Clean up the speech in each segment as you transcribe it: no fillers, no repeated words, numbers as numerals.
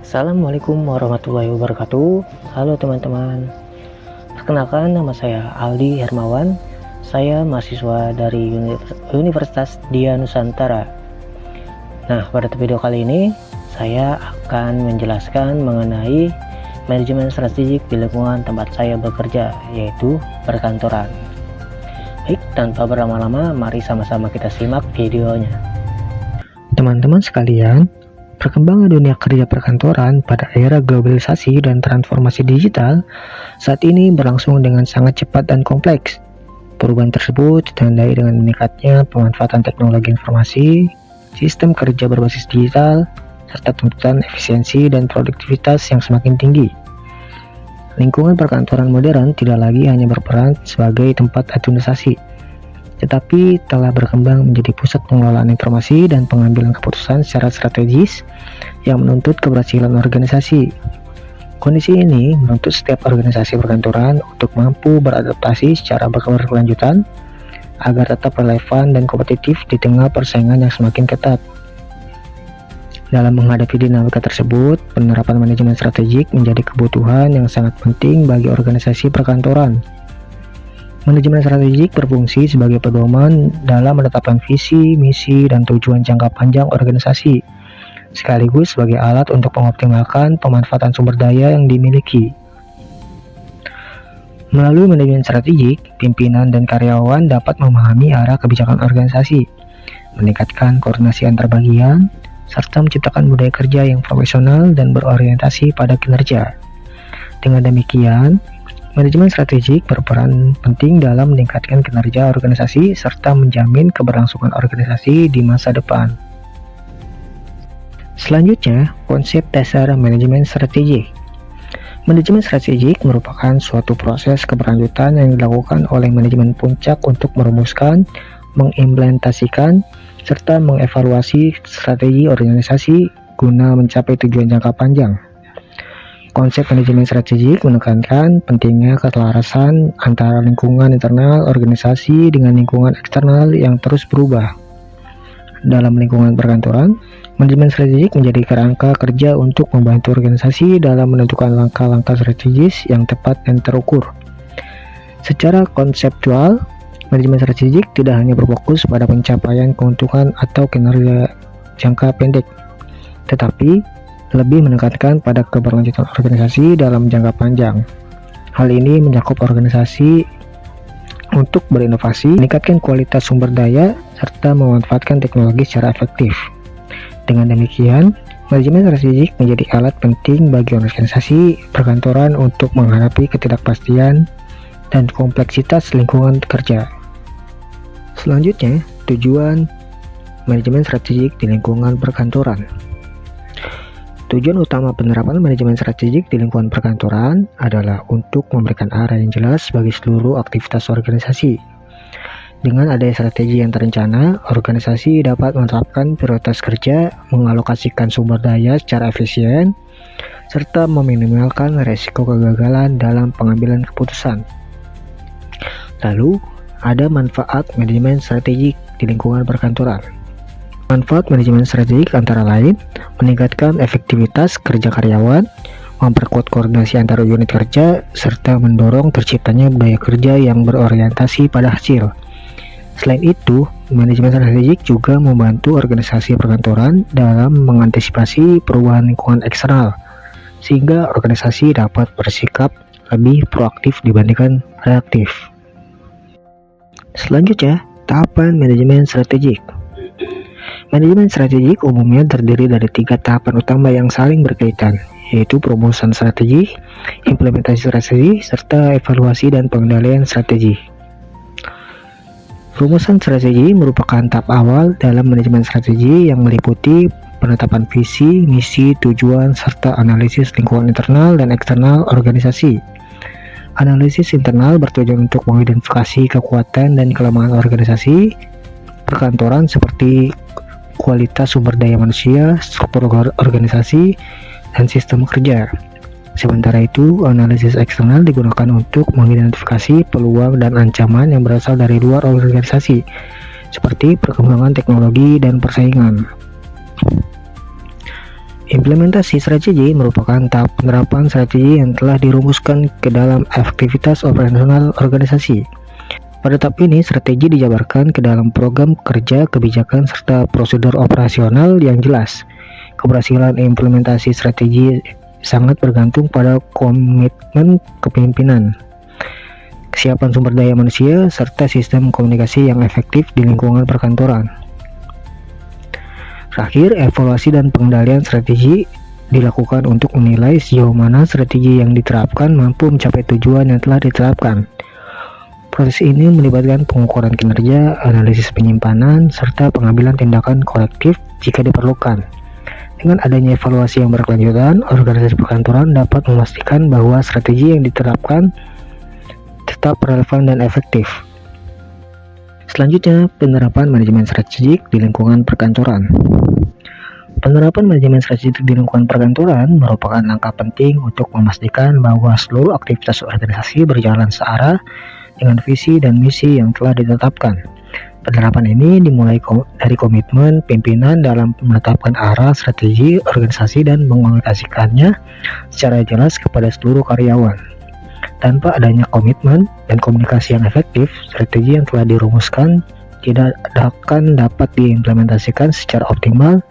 Assalamualaikum warahmatullahi wabarakatuh. Halo teman-teman. Perkenalkan, nama saya Aldi Hermawan. Saya mahasiswa dari Universitas Dia Nusantara. Nah, pada video kali ini saya akan menjelaskan mengenai manajemen strategik di lingkungan tempat saya bekerja, yaitu perkantoran. Baik, tanpa berlama-lama, mari sama-sama kita simak videonya. Teman-teman sekalian, perkembangan dunia kerja perkantoran pada era globalisasi dan transformasi digital saat ini berlangsung dengan sangat cepat dan kompleks. Perubahan tersebut ditandai dengan meningkatnya pemanfaatan teknologi informasi, sistem kerja berbasis digital, serta tuntutan efisiensi dan produktivitas yang semakin tinggi. Lingkungan perkantoran modern tidak lagi hanya berperan sebagai tempat administrasi, tetapi telah berkembang menjadi pusat pengelolaan informasi dan pengambilan keputusan secara strategis yang menuntut keberhasilan organisasi. Kondisi ini menuntut setiap organisasi perkantoran untuk mampu beradaptasi secara berkelanjutan agar tetap relevan dan kompetitif di tengah persaingan yang semakin ketat. Dalam menghadapi dinamika tersebut, penerapan manajemen strategik menjadi kebutuhan yang sangat penting bagi organisasi perkantoran. Manajemen strategik berfungsi sebagai pedoman dalam menetapkan visi, misi, dan tujuan jangka panjang organisasi, sekaligus sebagai alat untuk mengoptimalkan pemanfaatan sumber daya yang dimiliki. Melalui manajemen strategik, pimpinan dan karyawan dapat memahami arah kebijakan organisasi, meningkatkan koordinasi antar bagian, serta menciptakan budaya kerja yang profesional dan berorientasi pada kinerja. Dengan demikian, manajemen strategik berperan penting dalam meningkatkan kinerja organisasi serta menjamin keberlangsungan organisasi di masa depan. Selanjutnya, konsep dasar manajemen strategik. Manajemen strategik merupakan suatu proses keberlanjutan yang dilakukan oleh manajemen puncak untuk merumuskan, mengimplementasikan, serta mengevaluasi strategi organisasi guna mencapai tujuan jangka panjang. Konsep manajemen strategik menekankan pentingnya keselarasan antara lingkungan internal organisasi dengan lingkungan eksternal yang terus berubah. Dalam lingkungan perkantoran, manajemen strategik menjadi kerangka kerja untuk membantu organisasi dalam menentukan langkah-langkah strategis yang tepat dan terukur. Secara konseptual, manajemen strategik tidak hanya berfokus pada pencapaian keuntungan atau kinerja jangka pendek, tetapi lebih menekankan pada keberlanjutan organisasi dalam jangka panjang. Hal ini mencakup organisasi untuk berinovasi, meningkatkan kualitas sumber daya, serta memanfaatkan teknologi secara efektif. Dengan demikian, manajemen strategik menjadi alat penting bagi organisasi perkantoran untuk menghadapi ketidakpastian dan kompleksitas lingkungan kerja. Selanjutnya, tujuan manajemen strategik di lingkungan perkantoran. Tujuan utama penerapan manajemen strategik di lingkungan perkantoran adalah untuk memberikan arah yang jelas bagi seluruh aktivitas organisasi. Dengan adanya strategi yang terencana, organisasi dapat menetapkan prioritas kerja, mengalokasikan sumber daya secara efisien, serta meminimalkan risiko kegagalan dalam pengambilan keputusan. Lalu, ada manfaat manajemen strategik di lingkungan perkantoran. Manfaat manajemen strategik antara lain meningkatkan efektivitas kerja karyawan, memperkuat koordinasi antar unit kerja, serta mendorong terciptanya budaya kerja yang berorientasi pada hasil. Selain itu, manajemen strategik juga membantu organisasi perkantoran dalam mengantisipasi perubahan lingkungan eksternal, sehingga organisasi dapat bersikap lebih proaktif dibandingkan reaktif. Selanjutnya, tahapan manajemen strategik. Manajemen strategik umumnya terdiri dari 3 tahapan utama yang saling berkaitan, yaitu perumusan strategi, implementasi strategi, serta evaluasi dan pengendalian strategi. Perumusan strategi merupakan tahap awal dalam manajemen strategi yang meliputi penetapan visi, misi, tujuan, serta analisis lingkungan internal dan eksternal organisasi. Analisis internal bertujuan untuk mengidentifikasi kekuatan dan kelemahan organisasi perkantoran seperti kualitas sumber daya manusia, struktur organisasi, dan sistem kerja. Sementara itu, analisis eksternal digunakan untuk mengidentifikasi peluang dan ancaman yang berasal dari luar organisasi, seperti perkembangan teknologi dan persaingan. Implementasi strategi merupakan tahap penerapan strategi yang telah dirumuskan ke dalam aktivitas operasional organisasi. Pada tahap ini, strategi dijabarkan ke dalam program kerja, kebijakan, serta prosedur operasional yang jelas. Keberhasilan implementasi strategi sangat bergantung pada komitmen kepemimpinan, kesiapan sumber daya manusia, serta sistem komunikasi yang efektif di lingkungan perkantoran. Terakhir, evaluasi dan pengendalian strategi dilakukan untuk menilai sejauh mana strategi yang diterapkan mampu mencapai tujuan yang telah diterapkan. Proses ini melibatkan pengukuran kinerja, analisis penyimpanan, serta pengambilan tindakan korektif jika diperlukan. Dengan adanya evaluasi yang berkelanjutan, organisasi perkantoran dapat memastikan bahwa strategi yang diterapkan tetap relevan dan efektif. Selanjutnya, penerapan manajemen strategik di lingkungan perkantoran. Penerapan manajemen strategik di lingkungan perkantoran merupakan langkah penting untuk memastikan bahwa seluruh aktivitas organisasi berjalan searah dengan visi dan misi yang telah ditetapkan. Penerapan ini dimulai dari komitmen pimpinan dalam menetapkan arah strategi organisasi dan mengomunikasikannya secara jelas kepada seluruh karyawan. Tanpa adanya komitmen dan komunikasi yang efektif, strategi yang telah dirumuskan tidak akan dapat diimplementasikan secara optimal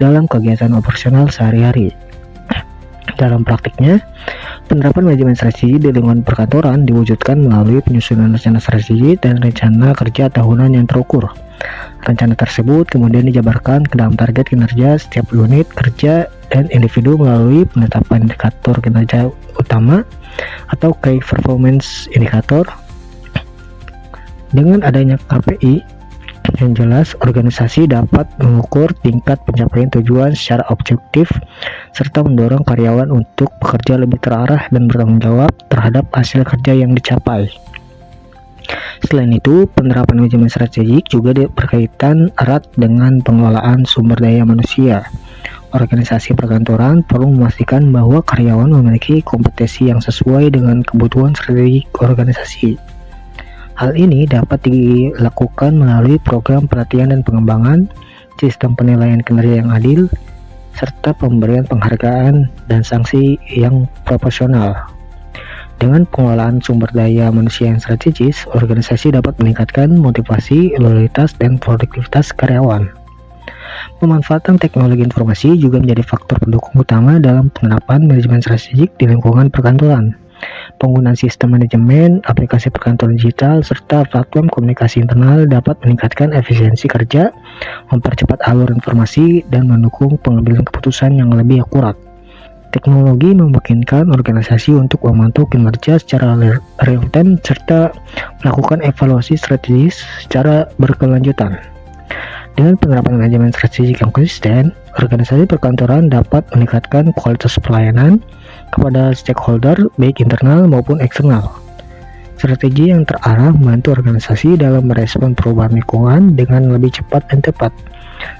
dalam kegiatan operasional sehari-hari. Dalam praktiknya, penerapan manajemen strategi di lingkungan perkantoran diwujudkan melalui penyusunan rencana strategi dan rencana kerja tahunan yang terukur. Rencana tersebut kemudian dijabarkan ke dalam target kinerja setiap unit kerja dan individu melalui penetapan indikator kinerja utama atau Key Performance Indicator. Dengan adanya KPI yang jelas, organisasi dapat mengukur tingkat pencapaian tujuan secara objektif serta mendorong karyawan untuk bekerja lebih terarah dan bertanggung jawab terhadap hasil kerja yang dicapai. Selain itu, penerapan manajemen strategik juga berkaitan erat dengan pengelolaan sumber daya manusia. Organisasi perkantoran perlu memastikan bahwa karyawan memiliki kompetensi yang sesuai dengan kebutuhan strategik organisasi. Hal ini dapat dilakukan melalui program pelatihan dan pengembangan, sistem penilaian kinerja yang adil, serta pemberian penghargaan dan sanksi yang proporsional. Dengan pengelolaan sumber daya manusia yang strategis, organisasi dapat meningkatkan motivasi, loyalitas, dan produktivitas karyawan. Pemanfaatan teknologi informasi juga menjadi faktor pendukung utama dalam penerapan manajemen strategik di lingkungan perkantoran. Penggunaan sistem manajemen, aplikasi perkantoran digital, serta platform komunikasi internal dapat meningkatkan efisiensi kerja, mempercepat alur informasi, dan mendukung pengambilan keputusan yang lebih akurat. Teknologi memungkinkan organisasi untuk memantau kinerja secara real-time serta melakukan evaluasi strategis secara berkelanjutan. Dengan penerapan manajemen strategik yang konsisten, organisasi perkantoran dapat meningkatkan kualitas pelayanan kepada stakeholder baik internal maupun eksternal. Strategi yang terarah membantu organisasi dalam merespon perubahan lingkungan dengan lebih cepat dan tepat,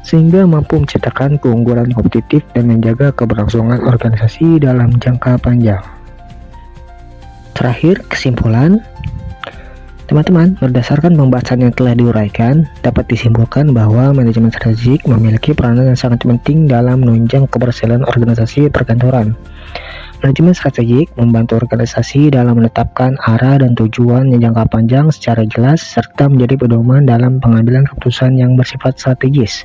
sehingga mampu menciptakan keunggulan kompetitif dan menjaga keberlangsungan organisasi dalam jangka panjang. Terakhir, kesimpulan. Teman-teman, berdasarkan pembahasan yang telah diuraikan, dapat disimpulkan bahwa manajemen strategik memiliki peranan yang sangat penting dalam menunjang keberhasilan organisasi perkantoran. Manajemen strategik membantu organisasi dalam menetapkan arah dan tujuan yang jangka panjang secara jelas serta menjadi pedoman dalam pengambilan keputusan yang bersifat strategis.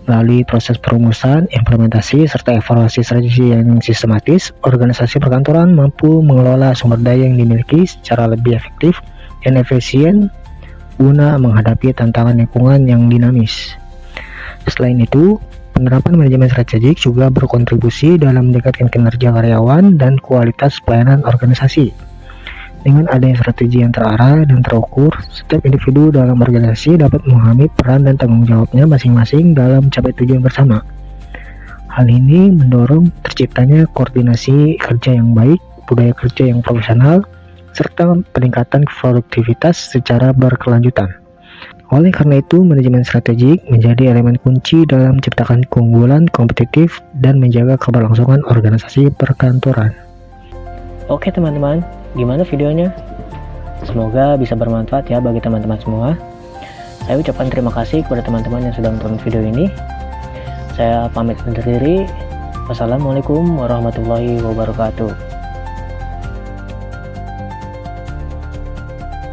Melalui proses perumusan, implementasi, serta evaluasi strategi yang sistematis, organisasi perkantoran mampu mengelola sumber daya yang dimiliki secara lebih efektif dan efisien guna menghadapi tantangan lingkungan yang dinamis. Selain itu, penerapan manajemen strategik juga berkontribusi dalam meningkatkan kinerja karyawan dan kualitas pelayanan organisasi. Dengan adanya strategi yang terarah dan terukur, setiap individu dalam organisasi dapat memahami peran dan tanggung jawabnya masing-masing dalam mencapai tujuan bersama. Hal ini mendorong terciptanya koordinasi kerja yang baik, budaya kerja yang profesional, serta peningkatan produktivitas secara berkelanjutan. Oleh karena itu, manajemen strategik menjadi elemen kunci dalam menciptakan keunggulan kompetitif dan menjaga keberlangsungan organisasi perkantoran. Oke teman-teman, gimana videonya? Semoga bisa bermanfaat ya bagi teman-teman semua. Saya ucapkan terima kasih kepada teman-teman yang sudah menonton video ini. Saya pamit undur diri. Wassalamualaikum warahmatullahi wabarakatuh.